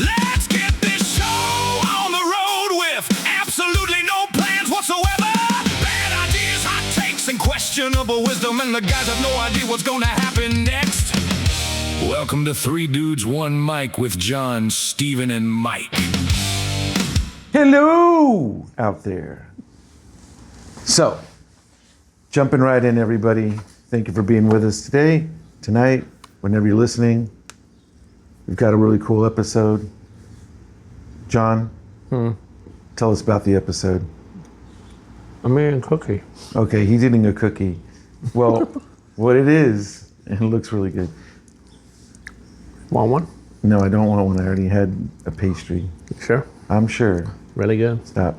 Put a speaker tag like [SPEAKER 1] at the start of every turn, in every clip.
[SPEAKER 1] Let's get this show on the road with absolutely no plans whatsoever. Bad ideas, hot takes, and questionable wisdom, and the guys have no idea what's gonna happen next. Welcome to Three Dudes, One Mic with John, Steven, and Mike.
[SPEAKER 2] Hello out there. So, jumping right in, everybody. Thank you for being with us today, tonight, whenever you're listening. We've got a really cool episode. John, tell us about the episode.
[SPEAKER 3] I'm eating a cookie.
[SPEAKER 2] Okay, he's eating a cookie. Well, what it is, and it looks really good.
[SPEAKER 3] Want one?
[SPEAKER 2] No, I don't want one. I already had a pastry.
[SPEAKER 3] Sure.
[SPEAKER 2] I'm sure.
[SPEAKER 3] Really good.
[SPEAKER 2] Stop.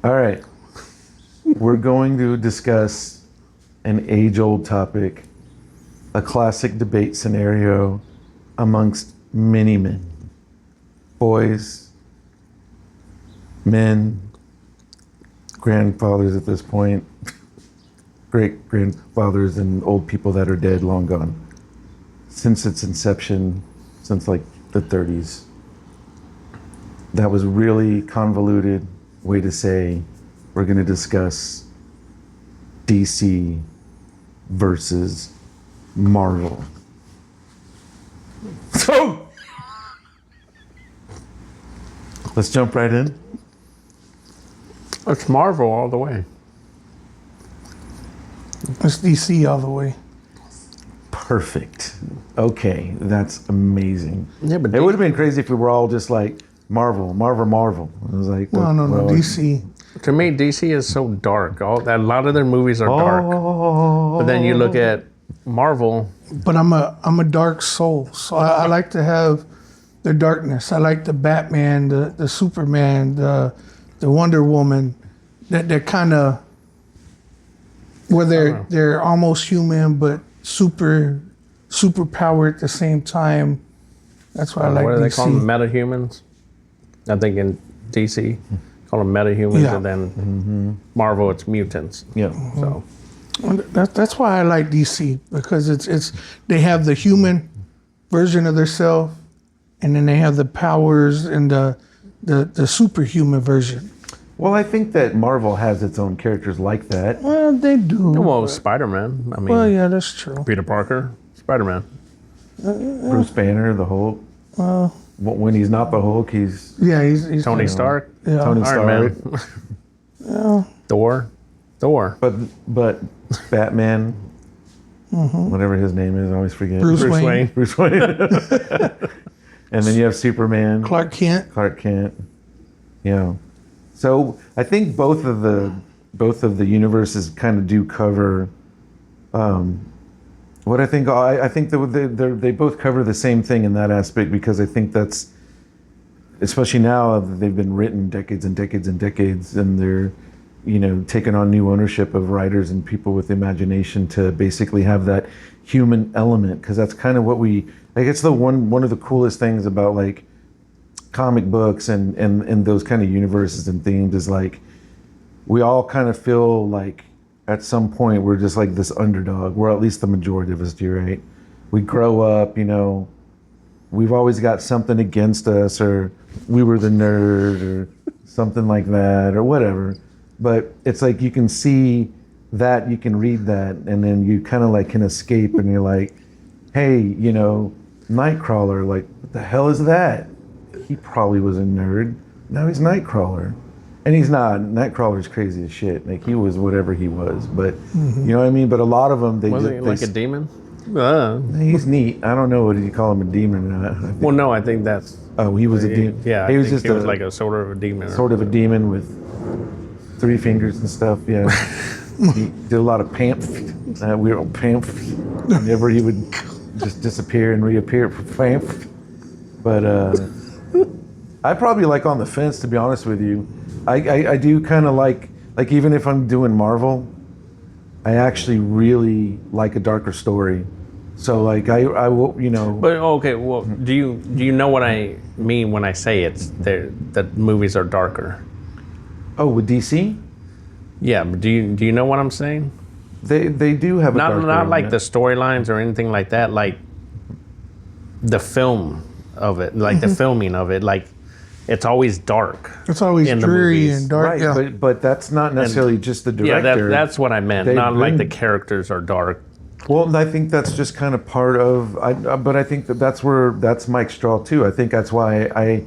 [SPEAKER 2] All right. We're going to discuss an age-old topic, a classic debate scenario amongst many men, boys, men, grandfathers at this point, great-grandfathers, and old people that are dead, long gone. Since its inception, since like the 30s. That was really convoluted way to say we're going to discuss DC versus Marvel. So, let's jump right in.
[SPEAKER 3] It's Marvel all the way.
[SPEAKER 4] It's DC all the way.
[SPEAKER 2] Perfect. Okay, that's amazing.
[SPEAKER 3] Yeah, but
[SPEAKER 2] It would have been crazy if we were all just like Marvel. It was like,
[SPEAKER 4] No,
[SPEAKER 2] well,
[SPEAKER 4] DC.
[SPEAKER 3] to me, DC is so dark. A lot of their movies are dark. But then you look at Marvel.
[SPEAKER 4] But I'm a dark soul, so I like to have the darkness. I like the Batman, the Superman, the Wonder Woman. They're kind of where they're almost human, but super power at the same time. That's why I like
[SPEAKER 3] What do they
[SPEAKER 4] DC.
[SPEAKER 3] call them? Metahumans? I think in DC, call them metahumans,
[SPEAKER 4] Yeah.
[SPEAKER 3] and then Marvel, it's mutants.
[SPEAKER 2] yeah.
[SPEAKER 3] So
[SPEAKER 4] That's why I like DC, because it's they have the human version of themselves, and then they have the powers and the superhuman version.
[SPEAKER 2] Well, I think that Marvel has its own characters like that.
[SPEAKER 4] Well, they do.
[SPEAKER 3] well, Spider-Man. I mean,
[SPEAKER 4] Well, yeah, that's true.
[SPEAKER 3] Peter Parker, Spider-Man.
[SPEAKER 2] Bruce Banner, the Hulk. When he's not the Hulk, he's
[SPEAKER 4] Yeah, he's
[SPEAKER 3] Tony Stark,
[SPEAKER 4] Yeah.
[SPEAKER 2] Tony Stark.
[SPEAKER 3] Iron Man. Thor.
[SPEAKER 2] But Batman, whatever his name is, I always forget.
[SPEAKER 4] Bruce Wayne.
[SPEAKER 2] Bruce Wayne. And then you have Superman,
[SPEAKER 4] Clark Kent.
[SPEAKER 2] Clark Kent. Yeah. So I think both of the universes kind of do cover. What I think that they both cover the same thing in that aspect, because I think that's, especially now that they've been written decades and decades and decades, and they're, taking on new ownership of writers and people with imagination to basically have that human element, because that's kind of what it's the one of the coolest things about like comic books and those kind of universes and themes is like we all kind of feel like at some point we're just like this underdog, or at least the majority of us do, right? We grow up, we've always got something against us, or we were the nerd or something like that, or whatever. But it's like you can see that, you can read that, and then you kind of like can escape, and you're like, hey, Nightcrawler, like, what the hell is that? He probably was a nerd. Now he's Nightcrawler. And he's not. Nightcrawler's crazy as shit. Like, he was whatever he was. But, you know what I mean? But a lot of them,
[SPEAKER 3] Wasn't he like a demon?
[SPEAKER 2] He's neat. I don't know whether you call him a demon or not.
[SPEAKER 3] Well, no, I think that's.
[SPEAKER 2] Oh, he was a demon.
[SPEAKER 3] Yeah,
[SPEAKER 2] he
[SPEAKER 3] I
[SPEAKER 2] was
[SPEAKER 3] think
[SPEAKER 2] just
[SPEAKER 3] he was like a sort of a demon.
[SPEAKER 2] sort of a demon with 3 fingers and stuff. Yeah, he did a lot of pamp, weird pamp. Whenever he would just disappear and reappear for pamp. But I probably like on the fence, to be honest with you. I do kind of like even if I'm doing Marvel, I actually really like a darker story. So like I will,
[SPEAKER 3] But okay, well, do you know what I mean when I say that movies are darker?
[SPEAKER 2] Oh, with DC?
[SPEAKER 3] Yeah, but do you know what I'm saying?
[SPEAKER 2] They do have a darker
[SPEAKER 3] Not like
[SPEAKER 2] element.
[SPEAKER 3] the storylines or anything like that. Like the film of it, like the filming of it. Like it's always dark.
[SPEAKER 4] It's always
[SPEAKER 3] in the
[SPEAKER 4] dreary
[SPEAKER 3] movies.
[SPEAKER 4] and dark.
[SPEAKER 2] Right,
[SPEAKER 4] Yeah.
[SPEAKER 2] but that's not necessarily just the director.
[SPEAKER 3] Yeah, that's what I meant.
[SPEAKER 2] They
[SPEAKER 3] Not like the
[SPEAKER 2] bring-
[SPEAKER 3] characters are dark.
[SPEAKER 2] Well, I think that's just kind of part of. But I think that's Mike Straw too. I think that's why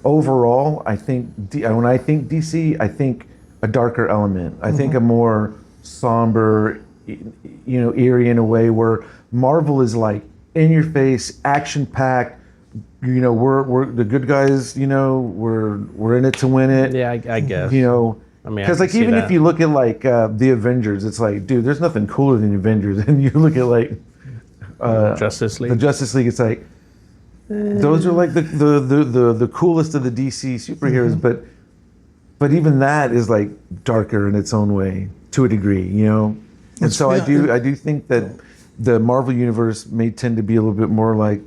[SPEAKER 2] overall, I think when I think DC, I think a darker element. I think a more somber, eerie in a way. Where Marvel is like in your face, action packed. We're the good guys. We're in it to win it.
[SPEAKER 3] Yeah, I guess. I mean, I
[SPEAKER 2] Because
[SPEAKER 3] can
[SPEAKER 2] like
[SPEAKER 3] see
[SPEAKER 2] even
[SPEAKER 3] that.
[SPEAKER 2] if you look at like the Avengers, it's like, dude, there's nothing cooler than the Avengers. And you look at like
[SPEAKER 3] Justice League.
[SPEAKER 2] the Justice League, it's like those are like the coolest of the DC superheroes. But even that is like darker in its own way to a degree, And so I do think that the Marvel universe may tend to be a little bit more like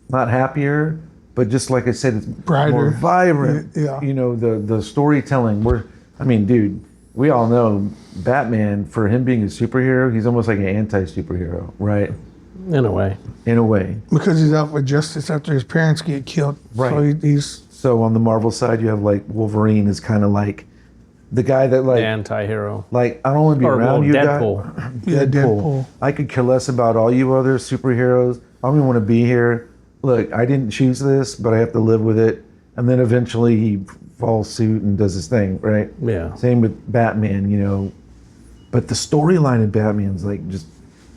[SPEAKER 2] not happier, but just like I said, it's
[SPEAKER 4] Brighter.
[SPEAKER 2] more vibrant.
[SPEAKER 4] Yeah.
[SPEAKER 2] The storytelling. Dude, we all know Batman, for him being a superhero, he's almost like an anti-superhero, right?
[SPEAKER 3] In a way.
[SPEAKER 2] In a way.
[SPEAKER 4] Because he's out for justice after his parents get killed.
[SPEAKER 2] Right.
[SPEAKER 4] So he's
[SPEAKER 2] So on the Marvel side, you have like Wolverine is kind of like the guy that like,
[SPEAKER 3] Anti-hero.
[SPEAKER 2] like I don't want to be
[SPEAKER 3] Or,
[SPEAKER 2] around
[SPEAKER 3] well,
[SPEAKER 2] you,
[SPEAKER 3] Deadpool.
[SPEAKER 2] guy.
[SPEAKER 4] Yeah, Deadpool.
[SPEAKER 2] I could care less about all you other superheroes. I don't even want to be here. Look, I didn't choose this, but I have to live with it. And then eventually he falls suit and does his thing, right?
[SPEAKER 3] Yeah.
[SPEAKER 2] Same with Batman, But the storyline in Batman's like just,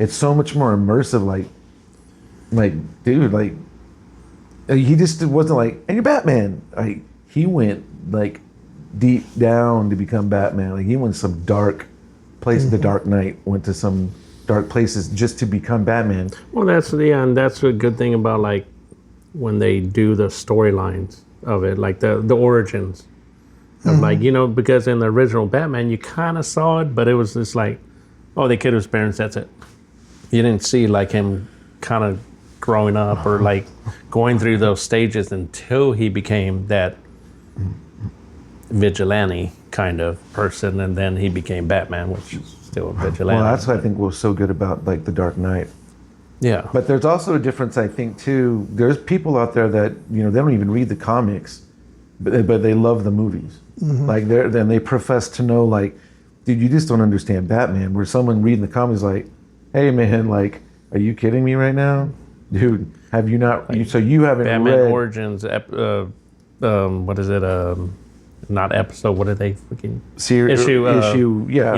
[SPEAKER 2] it's so much more immersive. Like, dude, like, he just wasn't like, and you're Batman. Like, he went like deep down to become Batman. Like, he went some dark place. The Dark Knight went to some dark places just to become Batman.
[SPEAKER 3] Well, and that's a good thing about like when they do the storylines of it, like the origins. Of like, because in the original Batman, you kind of saw it, but it was just like, oh, they killed his parents, that's it. You didn't see like him kind of growing up or like going through those stages until he became that vigilante kind of person, and then he became Batman, which is still a vigilante.
[SPEAKER 2] Well, that's what I think was so good about like the Dark Knight.
[SPEAKER 3] Yeah.
[SPEAKER 2] But there's also a difference, I think, too. There's people out there that they don't even read the comics, but they love the movies. Like they profess to know, like, dude, you just don't understand Batman. Where someone reading the comics like, hey man, like, are you kidding me right now, dude? Have you not? So you haven't
[SPEAKER 3] Batman
[SPEAKER 2] read
[SPEAKER 3] Origins, what is it? Not episode. What are they freaking
[SPEAKER 2] issue? Yeah,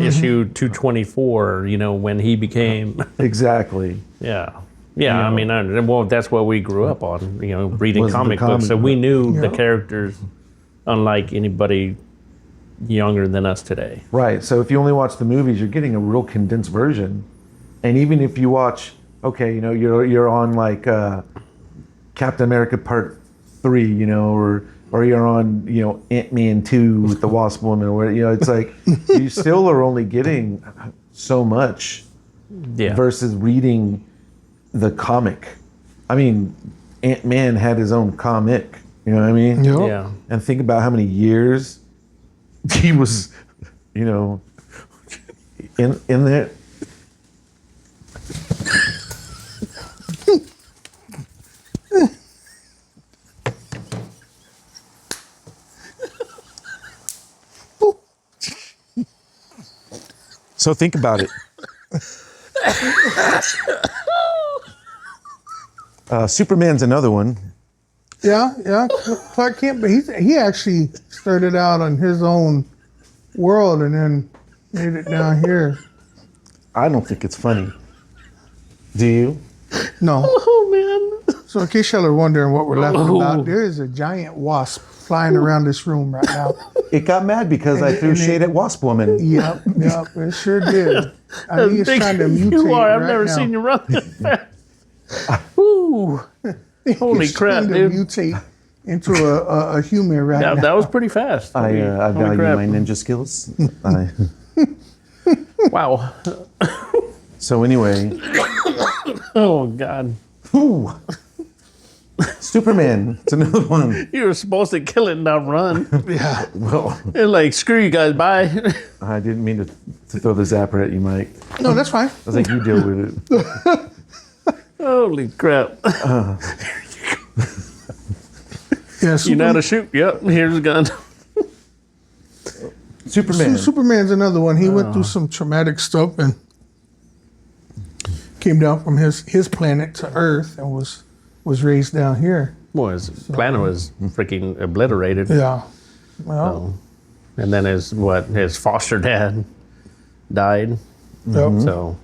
[SPEAKER 3] issue 224. When he became.
[SPEAKER 2] exactly.
[SPEAKER 3] Yeah. I mean, that's what we grew up on. Reading
[SPEAKER 2] Was the
[SPEAKER 3] comic
[SPEAKER 2] comic
[SPEAKER 3] books, so we
[SPEAKER 2] book.
[SPEAKER 3] knew the characters, unlike anybody younger than us today.
[SPEAKER 2] Right. So if you only watch the movies, you're getting a real condensed version. And even if you watch, you're on like Captain America Part 3, or you're on, Ant-Man 2 with the Wasp Woman, or it's like you still are only getting so much
[SPEAKER 3] Yeah.
[SPEAKER 2] versus reading the comic. I mean, Ant-Man had his own comic. You know what I mean?
[SPEAKER 4] Yep.
[SPEAKER 3] Yeah.
[SPEAKER 2] And think about how many years he was, in there. So think about it. Superman's another one.
[SPEAKER 4] Yeah. Clark Kent, but he actually started out on his own world and then made it down here.
[SPEAKER 2] I don't think it's funny. Do you?
[SPEAKER 4] No.
[SPEAKER 3] Oh man.
[SPEAKER 4] So in case y'all are wondering what we're laughing about, there is a giant wasp flying around this room right now.
[SPEAKER 2] It got mad because I threw shade at Wasp Woman.
[SPEAKER 4] Yep, it sure did. I think it's
[SPEAKER 3] Big
[SPEAKER 4] trying to mutate
[SPEAKER 3] you are. I've
[SPEAKER 4] right
[SPEAKER 3] never
[SPEAKER 4] now.
[SPEAKER 3] seen you run that fast. Woo. Holy
[SPEAKER 4] It's
[SPEAKER 3] crap,
[SPEAKER 4] trying to
[SPEAKER 3] dude.
[SPEAKER 4] mutate into a human right now.
[SPEAKER 3] That was pretty fast.
[SPEAKER 2] I
[SPEAKER 3] Holy
[SPEAKER 2] value
[SPEAKER 3] crap.
[SPEAKER 2] my ninja skills.
[SPEAKER 3] Wow.
[SPEAKER 2] So anyway,
[SPEAKER 3] Oh God.
[SPEAKER 2] ooh, Superman. It's another one.
[SPEAKER 3] You were supposed to kill it and not run.
[SPEAKER 4] Yeah.
[SPEAKER 2] Well,
[SPEAKER 3] It's like, screw you guys, bye.
[SPEAKER 2] I didn't mean to throw the zapper at you, Mike.
[SPEAKER 4] No, that's fine.
[SPEAKER 2] I was like, you deal with it.
[SPEAKER 3] Holy crap.
[SPEAKER 4] Yeah,
[SPEAKER 3] You know how to shoot? Yep, here's a gun.
[SPEAKER 2] Superman.
[SPEAKER 4] Superman's another one. He went through some traumatic stuff and came down from his planet to Earth and was raised down here.
[SPEAKER 3] Boy, his planet was freaking obliterated.
[SPEAKER 4] Yeah. Well,
[SPEAKER 3] And then his foster dad died.
[SPEAKER 4] yep.
[SPEAKER 3] So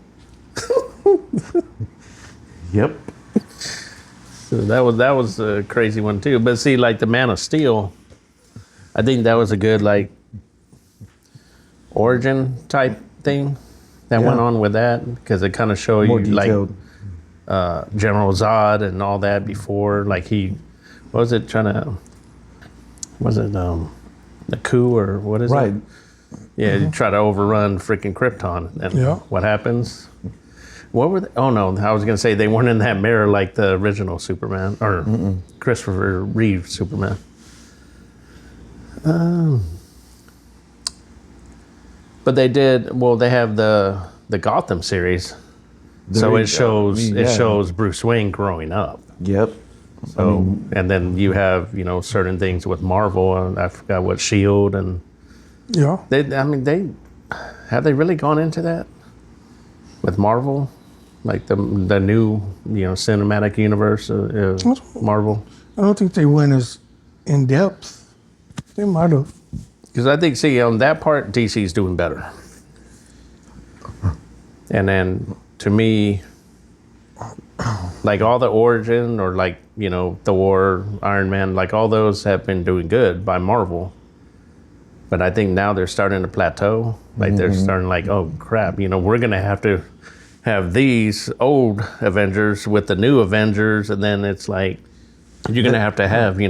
[SPEAKER 2] Yep.
[SPEAKER 3] that was a crazy one too. But see, like the Man of Steel, I think that was a good like origin type thing that went on with that, because it kind of showed
[SPEAKER 2] More
[SPEAKER 3] you like
[SPEAKER 2] detailed.
[SPEAKER 3] General Zod and all that before. Like he was it the coup or what is
[SPEAKER 2] Right.
[SPEAKER 3] it? Yeah, you try to overrun freaking Krypton, and
[SPEAKER 4] Yeah.
[SPEAKER 3] what happens? What were they? Oh no, I was gonna say they weren't in that mirror like the original Superman or Christopher Reeve Superman. But they did. Well, they have the Gotham series, so it shows Bruce Wayne growing up.
[SPEAKER 2] Yep.
[SPEAKER 3] So and then you have certain things with Marvel, and I forgot what Shield and
[SPEAKER 4] Yeah.
[SPEAKER 3] they have they really gone into that with Marvel, like the new cinematic universe of Marvel.
[SPEAKER 4] I don't think they went as in depth. They might have.
[SPEAKER 3] Because I think, see, on that part, DC's doing better. And then, to me, like all the origin or like, Thor, Iron Man, like all those have been doing good by Marvel. But I think now they're starting to plateau. Like they're starting like, oh crap, we're going to have these old Avengers with the new Avengers. And then it's like, you're going to have,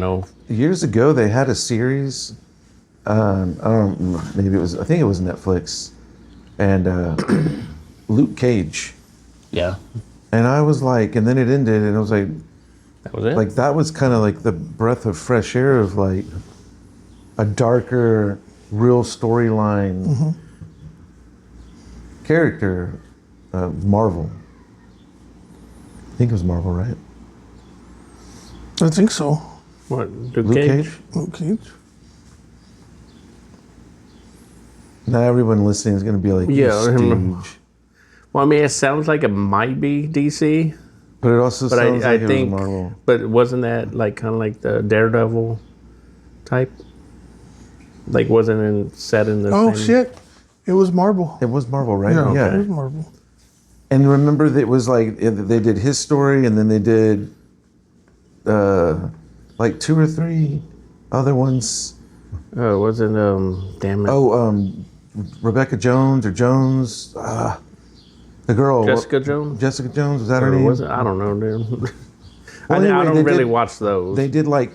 [SPEAKER 2] Years ago, they had a series. I don't know, maybe I think it was Netflix, and Luke Cage.
[SPEAKER 3] Yeah.
[SPEAKER 2] And I was like, and then it ended, and I was like,
[SPEAKER 3] That was it.
[SPEAKER 2] like that was kind of like the breath of fresh air of like a darker, real storyline character of Marvel. I think it was Marvel, right?
[SPEAKER 4] I think so.
[SPEAKER 3] What,
[SPEAKER 2] Luke Cage?
[SPEAKER 4] Luke Cage.
[SPEAKER 2] Now everyone listening is going to be like,
[SPEAKER 3] Yeah,
[SPEAKER 2] "You
[SPEAKER 3] him-
[SPEAKER 2] stooge."
[SPEAKER 3] Well, I mean, it sounds like it might be DC,
[SPEAKER 2] But it also
[SPEAKER 3] but
[SPEAKER 2] sounds
[SPEAKER 3] I
[SPEAKER 2] like it
[SPEAKER 3] think,
[SPEAKER 2] was Marvel.
[SPEAKER 3] but wasn't that like kind of like the Daredevil type? Like, wasn't set in the
[SPEAKER 4] Oh
[SPEAKER 3] same...
[SPEAKER 4] shit! It was Marvel.
[SPEAKER 2] It was Marvel, right?
[SPEAKER 4] Yeah, it was Marvel.
[SPEAKER 2] And remember that it was like they did his story, and then they did like 2 or 3 other ones.
[SPEAKER 3] Oh, it wasn't damn it,
[SPEAKER 2] Oh, Rebecca Jones or Jones, the girl.
[SPEAKER 3] Jessica Jones?
[SPEAKER 2] Jessica Jones, was that her
[SPEAKER 3] Or
[SPEAKER 2] name?
[SPEAKER 3] was it? I don't know, dude.
[SPEAKER 2] Well,
[SPEAKER 3] I
[SPEAKER 2] anyway,
[SPEAKER 3] don't
[SPEAKER 2] they
[SPEAKER 3] really
[SPEAKER 2] did-
[SPEAKER 3] watch those.
[SPEAKER 2] They did like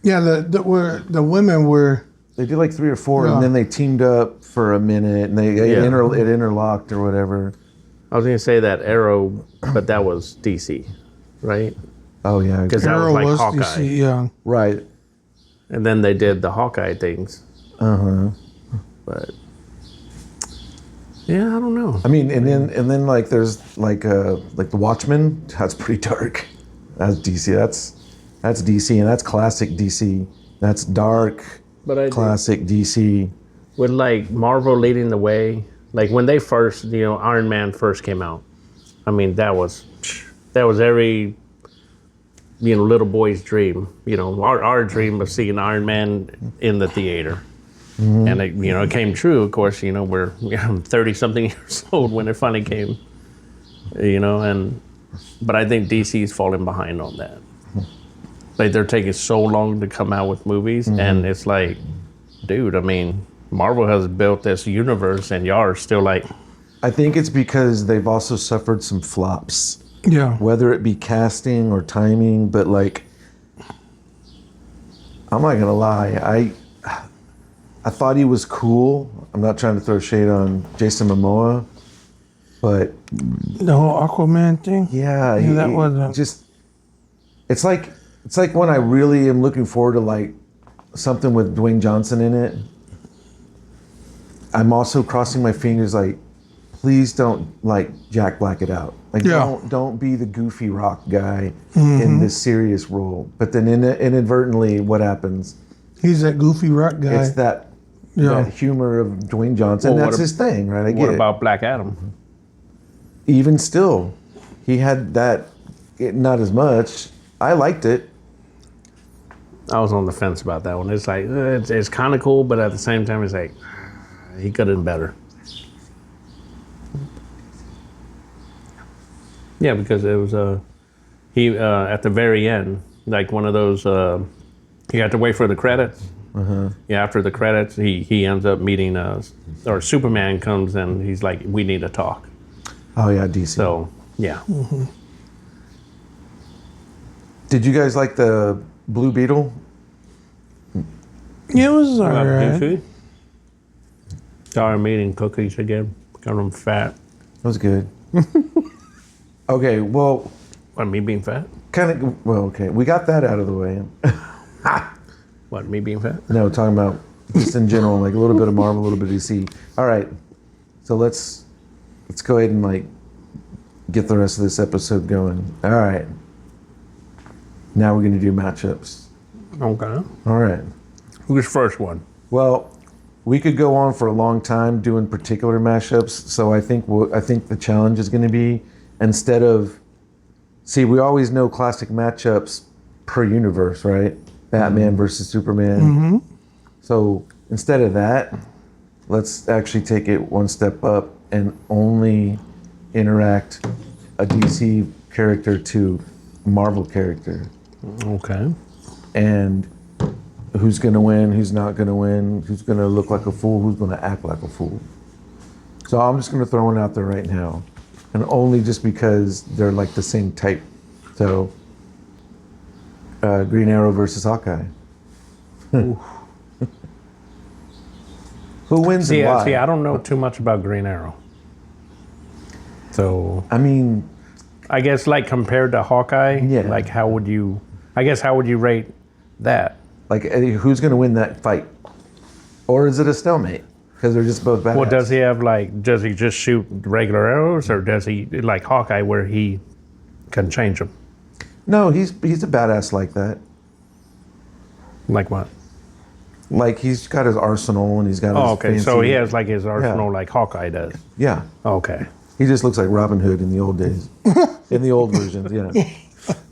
[SPEAKER 4] Yeah, the women were.
[SPEAKER 2] they did like 3 or 4,
[SPEAKER 4] Yeah.
[SPEAKER 2] and then they teamed up for a minute, and it interlocked or whatever.
[SPEAKER 3] I was gonna say that Arrow, but that was DC, right?
[SPEAKER 2] Oh yeah,
[SPEAKER 3] Because that
[SPEAKER 4] Arrow
[SPEAKER 3] was like
[SPEAKER 4] was
[SPEAKER 3] Hawkeye,
[SPEAKER 4] DC, yeah.
[SPEAKER 2] right.
[SPEAKER 3] and then they did the Hawkeye things. But yeah, I don't know.
[SPEAKER 2] I mean, and then like there's like the Watchmen. That's pretty dark. That's DC. That's DC, and that's classic DC. That's dark,
[SPEAKER 3] But I
[SPEAKER 2] classic DC.
[SPEAKER 3] with like Marvel leading the way, like when they first, Iron Man first came out. I mean, that was every little boy's dream. Our dream of seeing Iron Man in the theater. And it, it came true. Of course, we're 30-something years old when it finally came. But I think DC's falling behind on that. Like they're taking so long to come out with movies, and it's like, dude, I mean, Marvel has built this universe, and y'all are still like,
[SPEAKER 2] I think it's because they've also suffered some flops,
[SPEAKER 4] Yeah.
[SPEAKER 2] whether it be casting or timing. But like, I'm not gonna lie, I thought he was cool. I'm not trying to throw shade on Jason Momoa, but
[SPEAKER 4] The whole Aquaman thing.
[SPEAKER 2] yeah,
[SPEAKER 4] that wasn't-
[SPEAKER 2] just. It's like when I really am looking forward to like something with Dwayne Johnson in it. I'm also crossing my fingers like please don't like Jack Black it out. Like
[SPEAKER 4] Yeah.
[SPEAKER 2] don't be the goofy rock guy in this serious role. But then inadvertently, what happens?
[SPEAKER 4] He's that goofy rock guy.
[SPEAKER 2] It's that humor of Dwayne Johnson.
[SPEAKER 3] Well,
[SPEAKER 2] That's his thing, right? I get
[SPEAKER 3] What
[SPEAKER 2] it.
[SPEAKER 3] about Black Adam?
[SPEAKER 2] Even still, he had that. Not as much. I liked it.
[SPEAKER 3] I was on the fence about that one. It's like it's kind of cool, but at the same time, it's like he could have done better. Yeah, because it was he at the very end, like one of those. You have to wait for the credits. Yeah, after the credits, he ends up meeting or Superman comes and he's like, "We need to talk."
[SPEAKER 2] Oh yeah, DC.
[SPEAKER 3] So yeah,
[SPEAKER 2] Did you guys like the Blue Beetle?
[SPEAKER 4] It was all right.
[SPEAKER 3] Goofy. Started eating cookies again. Got them fat.
[SPEAKER 2] That was good. Okay, well,
[SPEAKER 3] What, me being fat?
[SPEAKER 2] kind of. Well, okay, we got that out of the way.
[SPEAKER 3] What, me being fat?
[SPEAKER 2] No, talking about just in general, like a little bit of Marvel, a little bit of DC. All right, so let's go ahead and like get the rest of this episode going. All right, now we're gonna do matchups.
[SPEAKER 3] Okay.
[SPEAKER 2] All right.
[SPEAKER 3] Who's first one?
[SPEAKER 2] Well, we could go on for a long time doing particular mashups. So I think the challenge is going to be, instead of, see, we always know classic matchups per universe, right? Batman versus Superman. So instead of that, let's actually take it one step up and only interact a DC character to a Marvel character.
[SPEAKER 3] Okay.
[SPEAKER 2] And who's going to win, who's not going to win, who's going to look like a fool, who's going to act like a fool. So I'm just going to throw one out there right now. And only just because they're like the same type. So, Green Arrow versus Hawkeye. Who wins and why?
[SPEAKER 3] See, I don't know too much about Green Arrow. So,
[SPEAKER 2] I mean,
[SPEAKER 3] I guess like compared to Hawkeye,
[SPEAKER 2] Yeah.
[SPEAKER 3] like how would you rate that?
[SPEAKER 2] like, who's going to win that fight? Or is it a stalemate? Because they're just both badass.
[SPEAKER 3] Well, does he just shoot regular arrows, or does he, like Hawkeye, where he can change them?
[SPEAKER 2] No, he's a badass like that.
[SPEAKER 3] Like what?
[SPEAKER 2] Like, he's got his arsenal and he's got his
[SPEAKER 3] Oh, okay. So
[SPEAKER 2] fancy-
[SPEAKER 3] he has like his arsenal like Hawkeye does.
[SPEAKER 2] Yeah.
[SPEAKER 3] Okay.
[SPEAKER 2] He just looks like Robin Hood in the old days. In the old versions, yeah.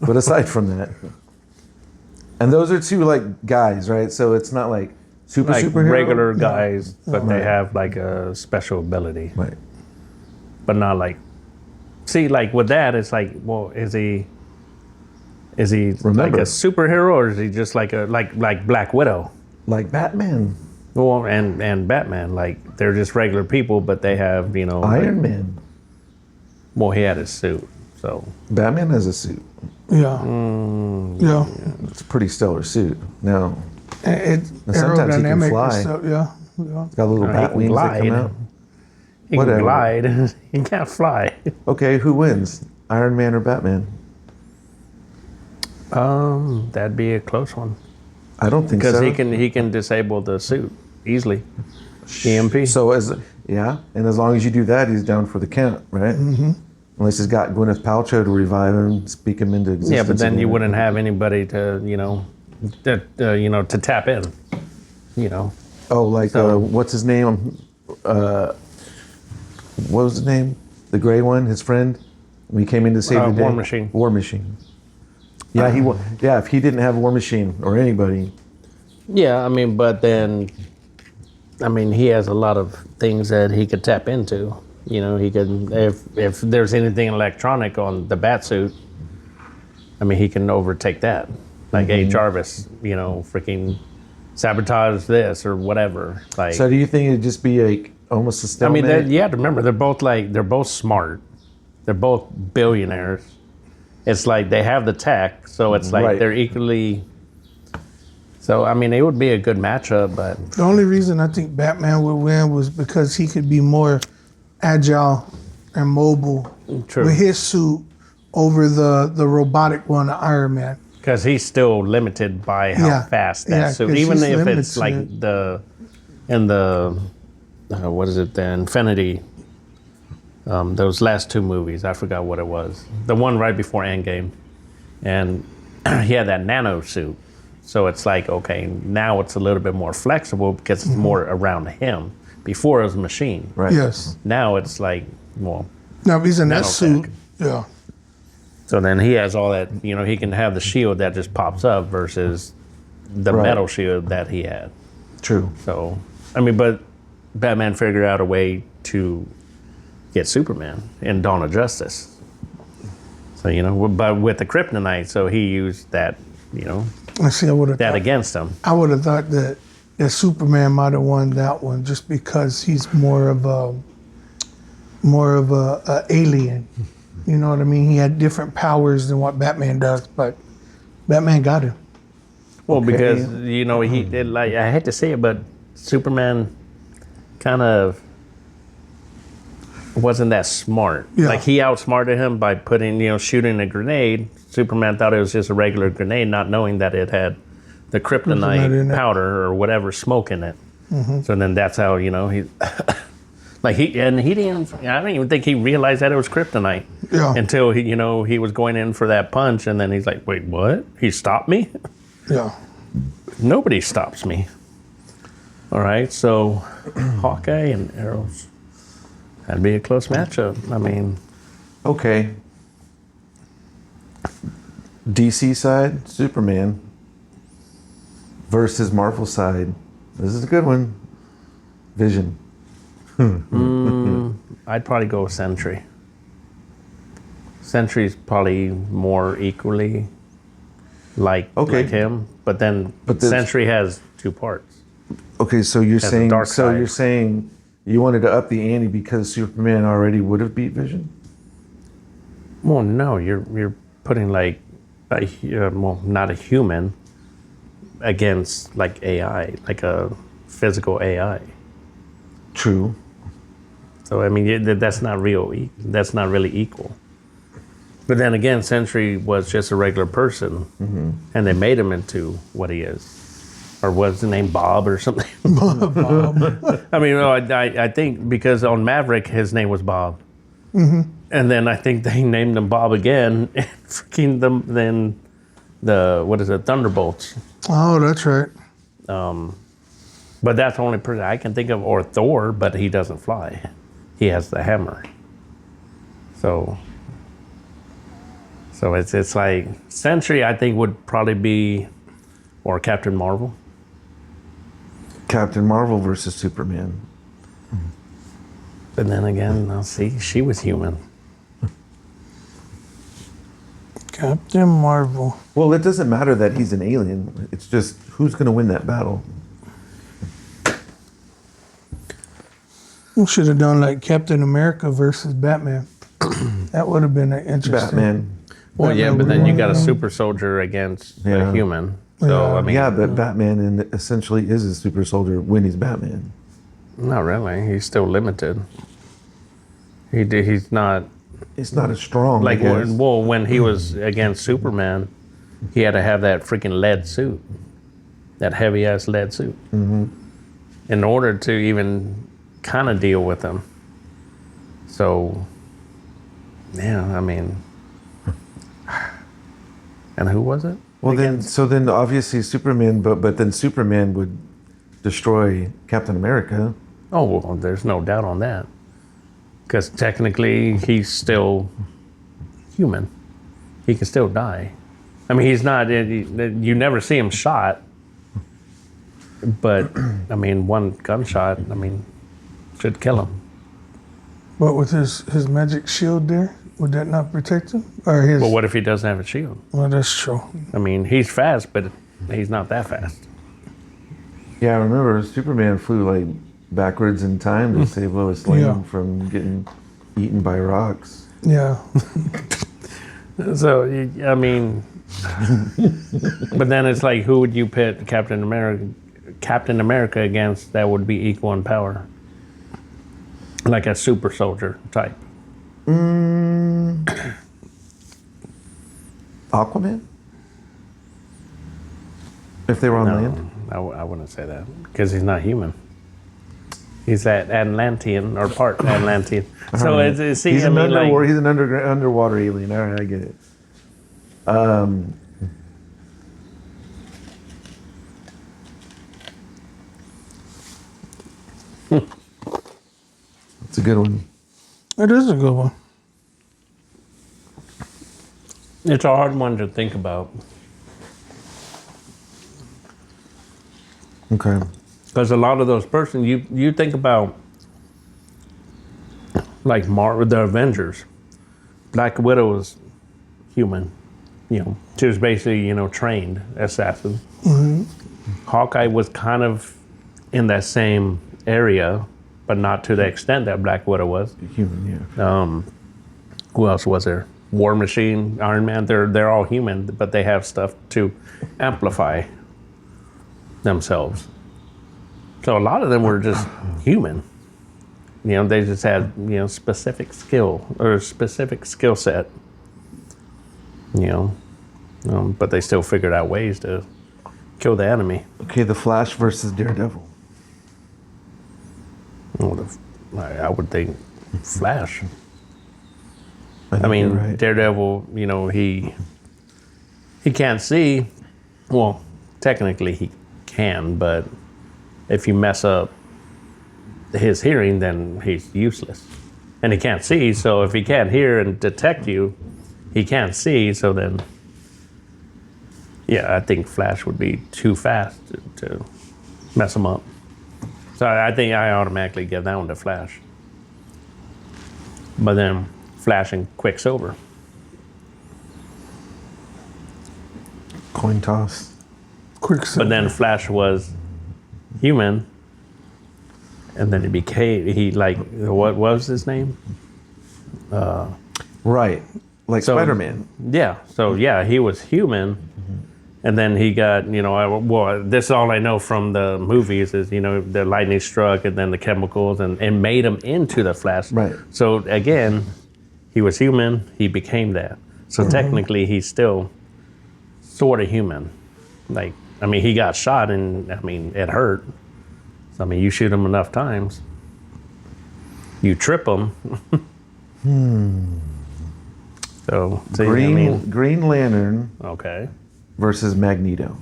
[SPEAKER 2] But aside from that. And those are two like guys, right? So it's not like
[SPEAKER 3] Like
[SPEAKER 2] superhero.
[SPEAKER 3] regular guys, but they
[SPEAKER 2] Right.
[SPEAKER 3] have like a special ability.
[SPEAKER 2] Right.
[SPEAKER 3] But not like, see, like with that, it's like, well, is he
[SPEAKER 2] Remember.
[SPEAKER 3] like a superhero, or is he just like a like Black Widow?
[SPEAKER 2] Like Batman,
[SPEAKER 3] Well, and Batman, like they're just regular people, but they have, you know,
[SPEAKER 2] Iron Man.
[SPEAKER 3] well, he had his suit, so
[SPEAKER 2] Batman has a suit.
[SPEAKER 4] Yeah. Yeah.
[SPEAKER 2] It's a pretty stellar suit. Now,
[SPEAKER 4] It's
[SPEAKER 2] And sometimes he can
[SPEAKER 4] aerodynamic
[SPEAKER 2] fly.
[SPEAKER 4] and stuff. Yeah. Yeah.
[SPEAKER 2] it's got little
[SPEAKER 3] he
[SPEAKER 2] bat
[SPEAKER 3] can
[SPEAKER 2] wings that come
[SPEAKER 3] glide.
[SPEAKER 2] out.
[SPEAKER 3] he
[SPEAKER 2] Whatever.
[SPEAKER 3] can glide. He can't fly.
[SPEAKER 2] Okay, who wins? Iron Man or Batman?
[SPEAKER 3] That'd be a close one
[SPEAKER 2] I don't think
[SPEAKER 3] because
[SPEAKER 2] so.
[SPEAKER 3] he can disable the suit easily. EMP.
[SPEAKER 2] So and as long as you do that, he's down for the count, right? Mm-hmm. Unless he's got Gwyneth Paltrow to revive him, speak him into existence.
[SPEAKER 3] Yeah, but then you
[SPEAKER 2] again.
[SPEAKER 3] wouldn't have anybody to, to tap in, you know.
[SPEAKER 2] Oh, like
[SPEAKER 3] So-
[SPEAKER 2] what's his name? What was his name? The gray one, his friend. When he came in to save the day.
[SPEAKER 3] War Machine.
[SPEAKER 2] War Machine. Yeah, yeah. If he didn't have War Machine or anybody,
[SPEAKER 3] Yeah, I mean, but then, I mean, he has a lot of things that he could tap into. You know, he could, if there's anything electronic on the bat suit, I mean, he can overtake that. Like, hey, Jarvis, you know, freaking sabotage this or whatever. Like,
[SPEAKER 2] so do you think it'd just be like almost a
[SPEAKER 3] I
[SPEAKER 2] stalemate?
[SPEAKER 3] mean, you have to remember, they're both smart. They're both billionaires. It's like they have the tech, so it's like
[SPEAKER 2] Right.
[SPEAKER 3] they're equally. So I mean, it would be a good matchup, but
[SPEAKER 4] The only reason I think Batman would win was because he could be more agile and mobile
[SPEAKER 3] true
[SPEAKER 4] with his suit over the robotic one, the Iron Man.
[SPEAKER 3] because he's still limited by how
[SPEAKER 4] Yeah.
[SPEAKER 3] fast that
[SPEAKER 4] Yeah,
[SPEAKER 3] suit.
[SPEAKER 4] 'cause
[SPEAKER 3] Even
[SPEAKER 4] he's
[SPEAKER 3] if it's like
[SPEAKER 4] limited.
[SPEAKER 3] in the what is it? The Infinity Those last two movies, I forgot what it was. The one right before Endgame, and he had that nano suit. So it's like, okay, now it's a little bit more flexible because it's more around him. Before it was a machine.
[SPEAKER 2] Right.
[SPEAKER 4] Yes.
[SPEAKER 3] Now it's like, well,
[SPEAKER 4] Now if he's in that
[SPEAKER 3] Nanotech.
[SPEAKER 4] suit, yeah.
[SPEAKER 3] so then he has all that, he can have the shield that just pops up versus the
[SPEAKER 2] Right.
[SPEAKER 3] metal shield that he had.
[SPEAKER 2] True.
[SPEAKER 3] So, I mean, but Batman figured out a way to get Superman in Dawn of Justice. So, but with the kryptonite, so he used that,
[SPEAKER 4] I see. I would have.
[SPEAKER 3] that against him.
[SPEAKER 4] I would have thought that Superman might have won that one just because he's more of a alien. You know what I mean? He had different powers than what Batman does, but Batman got him.
[SPEAKER 3] Well,
[SPEAKER 2] Okay.
[SPEAKER 3] because, I hate to say it, but Superman kind of wasn't that smart.
[SPEAKER 4] Yeah.
[SPEAKER 3] Like, he outsmarted him by shooting a grenade. Superman thought it was just a regular grenade, not knowing that it had the
[SPEAKER 4] Kryptonite in
[SPEAKER 3] kryptonite
[SPEAKER 4] it.
[SPEAKER 3] powder or whatever smoke in it. So then that's how, he... I don't even think he realized that it was kryptonite
[SPEAKER 4] Yeah.
[SPEAKER 3] until he was going in for that punch, and then he's like, wait, what? He stopped me?
[SPEAKER 4] Yeah.
[SPEAKER 3] Nobody stops me. All right, so Hawkeye and Arrows. That'd be a close matchup. I mean,
[SPEAKER 2] Okay. DC side, Superman versus Marvel side. This is a good one. Vision.
[SPEAKER 3] I'd probably go with Sentry. Sentry's probably more equally like him, but then
[SPEAKER 2] But there's-
[SPEAKER 3] Sentry has two parts.
[SPEAKER 2] Okay, so you're
[SPEAKER 3] a
[SPEAKER 2] saying
[SPEAKER 3] dark
[SPEAKER 2] so
[SPEAKER 3] side.
[SPEAKER 2] you're saying you wanted to up the ante because Superman already would have beat Vision?
[SPEAKER 3] Well, no, you're putting like not a human against like AI, like a physical AI.
[SPEAKER 2] True.
[SPEAKER 3] So I mean, that's not real. That's not really equal. But then again, Sentry was just a regular person, and they made him into what he is, or what's the name, Bob or something. I mean, I think because on Maverick his name was Bob, and then I think they named him Bob again. And freaking then the what is it, Thunderbolts.
[SPEAKER 4] Oh, that's right.
[SPEAKER 3] But that's the only person I can think of, or Thor, but he doesn't fly. He has the hammer. So it's like Sentry, I think, would probably be, or Captain Marvel.
[SPEAKER 2] Captain Marvel versus Superman.
[SPEAKER 3] But then again, I'll see, she was human.
[SPEAKER 4] Captain Marvel.
[SPEAKER 2] Well, it doesn't matter that he's an alien. It's just who's going to win that battle.
[SPEAKER 4] We should have done like Captain America versus Batman. That would have been an interesting.
[SPEAKER 2] Batman.
[SPEAKER 3] Well, yeah,
[SPEAKER 4] Batman
[SPEAKER 3] but then you
[SPEAKER 4] would
[SPEAKER 3] got a
[SPEAKER 4] win.
[SPEAKER 3] super soldier against
[SPEAKER 2] Yeah.
[SPEAKER 3] a human. So,
[SPEAKER 4] Yeah.
[SPEAKER 3] I mean,
[SPEAKER 2] Yeah, but Batman essentially is a super soldier when he's Batman.
[SPEAKER 3] not really. He's still limited. He's not,
[SPEAKER 2] It's not as strong.
[SPEAKER 3] like,
[SPEAKER 2] I guess.
[SPEAKER 3] when he was against Superman, he had to have that freaking lead suit, that heavy ass lead suit, in order to even kind of deal with him. So, yeah, I mean, and who was it?
[SPEAKER 2] Well, then obviously Superman, but then Superman would destroy Captain America.
[SPEAKER 3] Oh, well, there's no doubt on that. Because technically, he's still human. He can still die. I mean, he's not, you never see him shot. But, I mean, one gunshot, I mean, should kill him.
[SPEAKER 4] But with his magic shield there, would that not protect him? Or his?
[SPEAKER 3] But what if he doesn't have a shield?
[SPEAKER 4] Well, that's true.
[SPEAKER 3] I mean, he's fast, but he's not that fast.
[SPEAKER 2] Yeah, I remember Superman flew like backwards in time to save Lois Lane
[SPEAKER 4] Yeah.
[SPEAKER 2] from getting eaten by rocks.
[SPEAKER 4] Yeah.
[SPEAKER 3] So, I mean, but then it's like, who would you pit Captain America against that would be equal in power? Like a super soldier type.
[SPEAKER 2] Aquaman? If they were on
[SPEAKER 3] No,
[SPEAKER 2] land?
[SPEAKER 3] I wouldn't say that because he's not human. He's that Atlantean or part Atlantean. So it's see,
[SPEAKER 2] He's
[SPEAKER 3] I
[SPEAKER 2] an
[SPEAKER 3] mean, like,
[SPEAKER 2] underwater. He's an underwater alien. All right, I get it. It's a good one.
[SPEAKER 4] It is a good one.
[SPEAKER 3] it's a hard one to think about
[SPEAKER 2] Okay.
[SPEAKER 3] because a lot of those persons you think about like the Avengers. Black Widow was human. She was basically trained assassin. Hawkeye was kind of in that same area, but not to the extent that Black Widow was.
[SPEAKER 2] Human, yeah.
[SPEAKER 3] Who else was there? War Machine, Iron Man. They're all human, but they have stuff to amplify themselves. So a lot of them were just human. They just had specific skill or specific skill set. But they still figured out ways to kill the enemy.
[SPEAKER 2] Okay, The Flash versus Daredevil.
[SPEAKER 3] I would think Flash.
[SPEAKER 2] I mean, you're right.
[SPEAKER 3] Daredevil, he can't see. Well, technically he can, but if you mess up his hearing, then he's useless. And he can't see, so if he can't hear and detect you, he can't see, so then, yeah, I think Flash would be too fast to mess him up. So I think I automatically give that one to Flash. But then Flash and Quicksilver.
[SPEAKER 2] Coin toss.
[SPEAKER 3] But then Flash was human, and then what was his name?
[SPEAKER 2] Right. Like
[SPEAKER 3] So-
[SPEAKER 2] Spider-Man.
[SPEAKER 3] Yeah. So yeah, he was human, and then he got this is all I know from the movies is the lightning struck and then the chemicals and made him into the Flash.
[SPEAKER 2] Right.
[SPEAKER 3] So again, he was human. He became that. So technically, he's still sort of human. He got shot and it hurt. So you shoot him enough times, you trip him. So see,
[SPEAKER 2] Green Lantern
[SPEAKER 3] okay.
[SPEAKER 2] versus Magneto.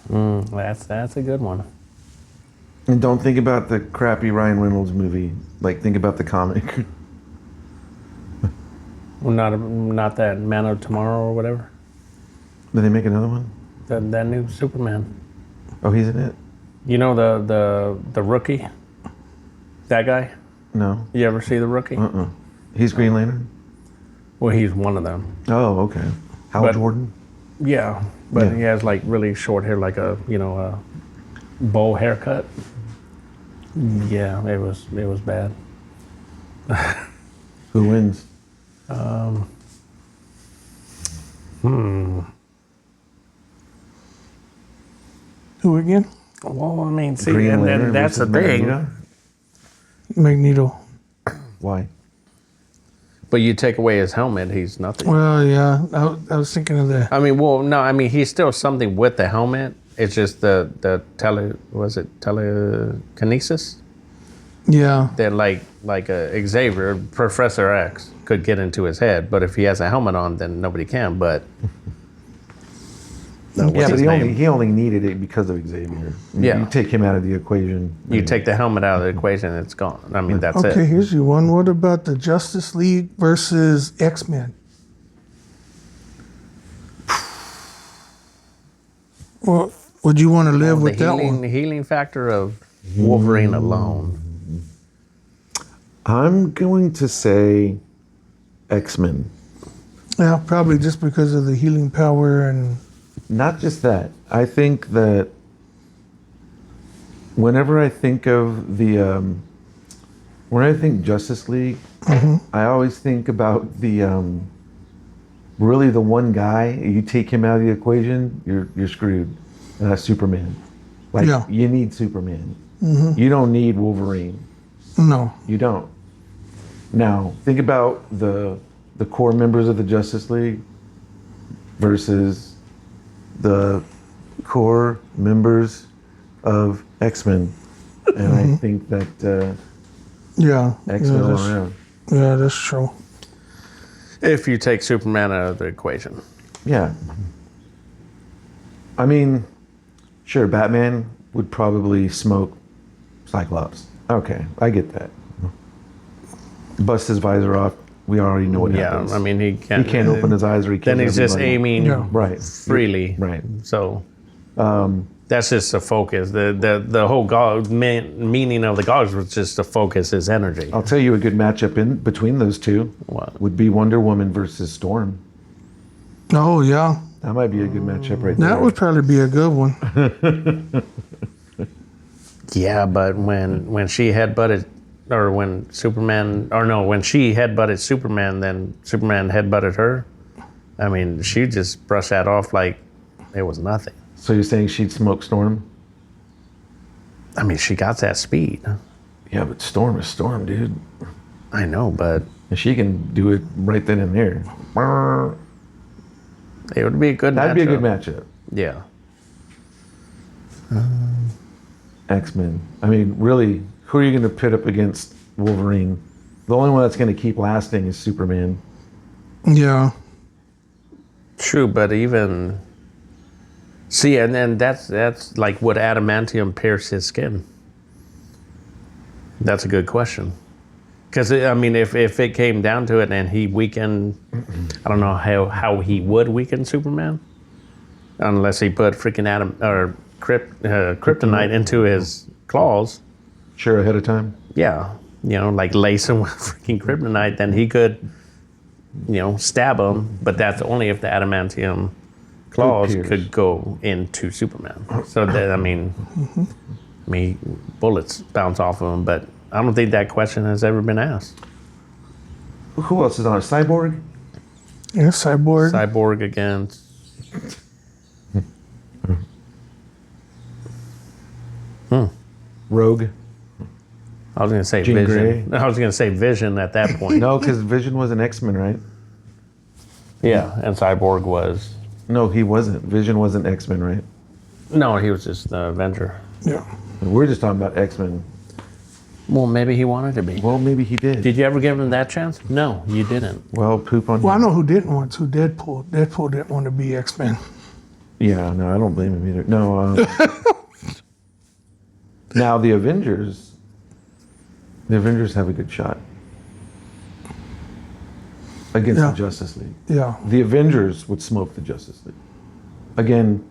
[SPEAKER 3] That's a good one.
[SPEAKER 2] And don't think about the crappy Ryan Reynolds movie. Think about the comic.
[SPEAKER 3] Well, not that Man of Tomorrow or whatever.
[SPEAKER 2] Did they make another one?
[SPEAKER 3] That new Superman.
[SPEAKER 2] Oh, he's in it?
[SPEAKER 3] The rookie. That guy.
[SPEAKER 2] No.
[SPEAKER 3] You ever see the rookie?
[SPEAKER 2] He's Green Lantern?
[SPEAKER 3] Well, he's one of them.
[SPEAKER 2] Oh, okay. Hal
[SPEAKER 3] But-
[SPEAKER 2] Jordan?
[SPEAKER 3] Yeah, but
[SPEAKER 2] Yeah.
[SPEAKER 3] he has really short hair, like a bowl haircut. Yeah, it was bad.
[SPEAKER 2] Who wins?
[SPEAKER 4] Who again?
[SPEAKER 3] Well, see,
[SPEAKER 2] Green
[SPEAKER 3] and
[SPEAKER 2] Lantern
[SPEAKER 3] then that's the
[SPEAKER 2] versus
[SPEAKER 3] thing.
[SPEAKER 2] Magneto?
[SPEAKER 4] Magneto.
[SPEAKER 2] Why?
[SPEAKER 3] But you take away his helmet, he's nothing.
[SPEAKER 4] Well, yeah, I was thinking of that.
[SPEAKER 3] He's still something with the helmet. It's just the telekinesis?
[SPEAKER 4] Yeah.
[SPEAKER 3] That like Xavier, Professor X could get into his head, but if he has a helmet on, then nobody can. But what's
[SPEAKER 2] Yeah, but
[SPEAKER 3] his
[SPEAKER 2] he
[SPEAKER 3] name?
[SPEAKER 2] only needed it because of Xavier.
[SPEAKER 3] Yeah.
[SPEAKER 2] You take him out of the equation.
[SPEAKER 3] You take the helmet out of the equation, it's gone. That's
[SPEAKER 4] Okay,
[SPEAKER 3] it.
[SPEAKER 4] here's your one. What about the Justice League versus X-Men? Well, would you want to live with that one?
[SPEAKER 3] The healing factor of Wolverine alone.
[SPEAKER 2] I'm going to say X-Men.
[SPEAKER 4] Yeah, probably just because of the healing power and
[SPEAKER 2] Not just that. I think that whenever I think of when I think Justice League, I always think about the really the one guy. You take him out of the equation, you're screwed. And that's Superman.
[SPEAKER 4] Yeah.
[SPEAKER 2] You need Superman. You don't need Wolverine.
[SPEAKER 4] no.
[SPEAKER 2] You don't. Now think about the core members of the Justice League versus the core members of X-Men, and I think that
[SPEAKER 4] Yeah.
[SPEAKER 2] X-Men all
[SPEAKER 4] that's,
[SPEAKER 2] around.
[SPEAKER 4] yeah, that's true.
[SPEAKER 3] If you take Superman out of the equation.
[SPEAKER 2] Yeah. I mean, sure, Batman would probably smoke Cyclops. Okay, I get that. Bust his visor off. We already know what
[SPEAKER 3] Yeah,
[SPEAKER 2] happens.
[SPEAKER 3] I mean, he
[SPEAKER 2] he can't open his eyes or he kills
[SPEAKER 3] Then he's just
[SPEAKER 2] everybody.
[SPEAKER 3] aiming
[SPEAKER 4] Yeah.
[SPEAKER 2] Right.
[SPEAKER 3] freely.
[SPEAKER 2] Right.
[SPEAKER 3] So that's just the focus. The whole meaning of the goggles was just to focus his energy.
[SPEAKER 2] I'll tell you a good matchup in between those two
[SPEAKER 3] What?
[SPEAKER 2] would be Wonder Woman versus Storm.
[SPEAKER 4] Oh, yeah.
[SPEAKER 2] That might be a good matchup right there.
[SPEAKER 4] That would probably be a good one.
[SPEAKER 3] Yeah, but when she headbutted, or when Superman, or no, when she headbutted Superman, then Superman headbutted her. I mean, she just brushed that off like it was nothing.
[SPEAKER 2] So you're saying she'd smoke Storm?
[SPEAKER 3] I mean, she got that speed.
[SPEAKER 2] Yeah, but Storm is Storm, dude.
[SPEAKER 3] I know, but
[SPEAKER 2] And she can do it right then and there.
[SPEAKER 3] it would be a good
[SPEAKER 2] That'd be a good
[SPEAKER 3] matchup.
[SPEAKER 2] matchup.
[SPEAKER 3] Yeah.
[SPEAKER 2] X-Men. I mean, really, who are you going to pit up against Wolverine? The only one that's going to keep lasting is Superman.
[SPEAKER 4] Yeah.
[SPEAKER 3] True, but even see, and then that's like, would adamantium pierce his skin? That's a good question. Because I mean, if it came down to it, and he weakened, I don't know how he would weaken Superman, unless he put freaking kryptonite into his claws.
[SPEAKER 2] Sure, ahead of time.
[SPEAKER 3] Yeah, like lace him with freaking kryptonite, then he could, stab him. But that's only if the adamantium claws
[SPEAKER 2] pierce.
[SPEAKER 3] could go into Superman. So that, I mean, bullets bounce off of him. But I don't think that question has ever been asked.
[SPEAKER 2] Who else is on it? Cyborg?
[SPEAKER 4] Yeah, Cyborg.
[SPEAKER 3] Cyborg against.
[SPEAKER 2] Rogue?
[SPEAKER 3] I was gonna say
[SPEAKER 2] Jean
[SPEAKER 3] Vision.
[SPEAKER 2] Grey?
[SPEAKER 3] I was gonna say Vision at that point.
[SPEAKER 2] No, because Vision was an X-Men, right?
[SPEAKER 3] Yeah, and Cyborg was.
[SPEAKER 2] No, he wasn't. Vision wasn't X-Men, right?
[SPEAKER 3] No, he was just the Avenger.
[SPEAKER 4] Yeah.
[SPEAKER 2] We're just talking about X-Men.
[SPEAKER 3] Well, maybe he wanted to be.
[SPEAKER 2] Well, maybe he did.
[SPEAKER 3] Did you ever give him that chance? No, you didn't.
[SPEAKER 2] Well, poop on
[SPEAKER 4] Well, I
[SPEAKER 2] him.
[SPEAKER 4] know who didn't want to. Deadpool. Deadpool didn't want to be X-Men.
[SPEAKER 2] Yeah, no, I don't blame him either. No. Now, the Avengers have a good shot against
[SPEAKER 4] Yeah.
[SPEAKER 2] the Justice League.
[SPEAKER 4] Yeah.
[SPEAKER 2] The Avengers would smoke the Justice League. Again,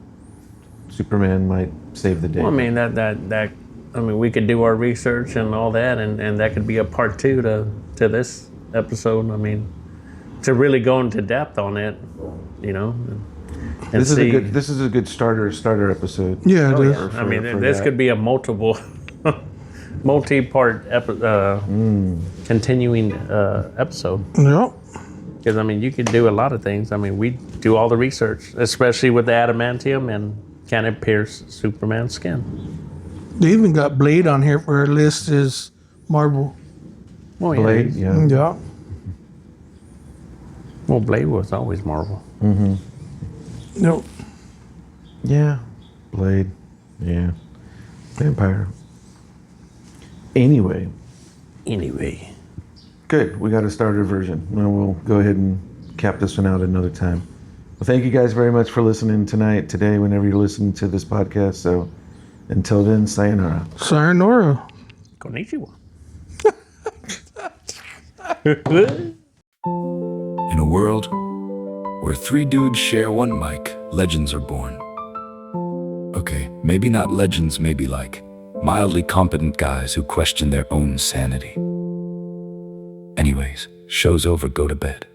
[SPEAKER 2] Superman might save the day.
[SPEAKER 3] Well, I mean that. I mean, we could do our research and all that, and that could be a part 2 to this episode. I mean, to really go into depth on it, and
[SPEAKER 2] this
[SPEAKER 3] see.
[SPEAKER 2] is a good starter episode.
[SPEAKER 4] Yeah, it
[SPEAKER 3] Oh,
[SPEAKER 4] is.
[SPEAKER 3] yeah. I mean,
[SPEAKER 2] for
[SPEAKER 3] this
[SPEAKER 2] that.
[SPEAKER 3] could be a multi-part continuing episode.
[SPEAKER 4] Yep.
[SPEAKER 3] Because I mean, you could do a lot of things. I mean, we do all the research, especially with the adamantium, and can it pierce Superman's skin?
[SPEAKER 4] They even got Blade on here for our list is Marvel.
[SPEAKER 3] Well, yeah.
[SPEAKER 2] Blade, yeah.
[SPEAKER 4] Yeah.
[SPEAKER 3] Well, Blade was always Marvel.
[SPEAKER 4] Yep.
[SPEAKER 2] Yeah. Blade. Yeah. Vampire. Anyway, good. We got a starter version. Now we'll go ahead and cap this one out another time. Well, thank you guys very much for listening today, whenever you're listening to this podcast. So until then, sayonara.
[SPEAKER 4] Sayonara.
[SPEAKER 3] Konnichiwa.
[SPEAKER 1] In a world where 3 dudes share one mic, legends are born. Okay, maybe not legends, maybe like mildly competent guys who question their own sanity. Anyways, show's over, go to bed.